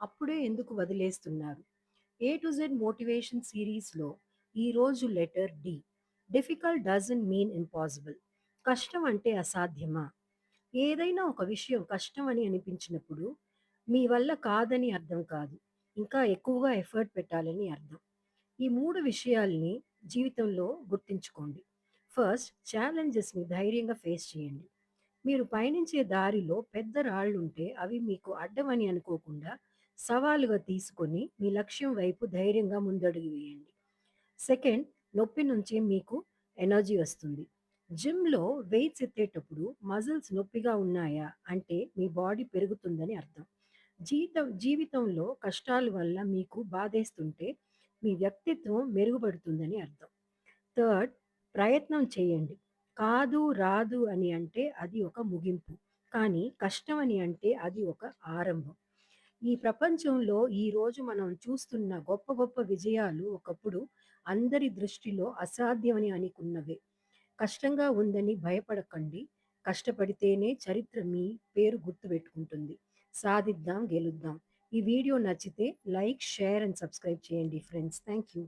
అప్పుడే ఎందుకు వదిలేస్తున్నారు? ఏ టు జెడ్ మోటివేషన్ సిరీస్‌లో ఈరోజు letter D. Difficult doesn't mean impossible. కష్టం అంటే అసాధ్యమా? ఏదైనా ఒక విషయం కష్టం అని అనిపించినప్పుడు మీ వల్ల కాదని అర్థం కాదు. ఇంకా ఎక్కువగా ఎఫర్ట్ పెట్టాలని అర్థం. ఈ 3 విషయాల్ని జీవితంలో గుర్తుంచుకోండి. ఫస్ట్, ఛాలెంజెస్‌ని ధైర్యంగా ఫేస్ చేయండి. మీరు పయనించే దారిలో పెద్ద రాళ్ళుంటే అవి మీకు అడ్డమని అనుకోకుండా సవాలుగా తీసుకొని మీ లక్ష్యం వైపు ధైర్యంగా ముందడుగు వేయండి. సెకండ్, నొప్పి నుంచి మీకు ఎనర్జీ వస్తుంది. జిమ్‌లో వెయిట్స్ ఎత్తేటప్పుడు మజిల్స్ నొప్పిగా ఉన్నాయా అంటే మీ బాడీ పెరుగుతుందని అర్థం. జీవితంలో కష్టాల వల్ల మీకు బాధేస్తుంటే మీ వ్యక్తిత్వం మెరుగుపడుతుందని అర్థం. థర్డ్, ప్రయత్నం చేయండి. కాదు, రాదు అని అంటే అది ఒక ముగింపు. కానీ కష్టం అని అంటే అది ఒక ఆరంభం. ఈ ప్రపంచంలో ఈరోజు మనం చూస్తున్న గొప్ప గొప్ప విజయాలు ఒకప్పుడు అందరి దృష్టిలో అసాధ్యమని అనుకున్నవే. కష్టంగా ఉందని భయపడకండి. కష్టపడితేనే చరిత్ర మీ పేరు గుర్తుపెట్టుకుంటుంది. సాధిద్దాం, గెలుద్దాం. ఈ వీడియో నచ్చితే లైక్, షేర్ అండ్ సబ్స్క్రైబ్ చేయండి ఫ్రెండ్స్. Thank you.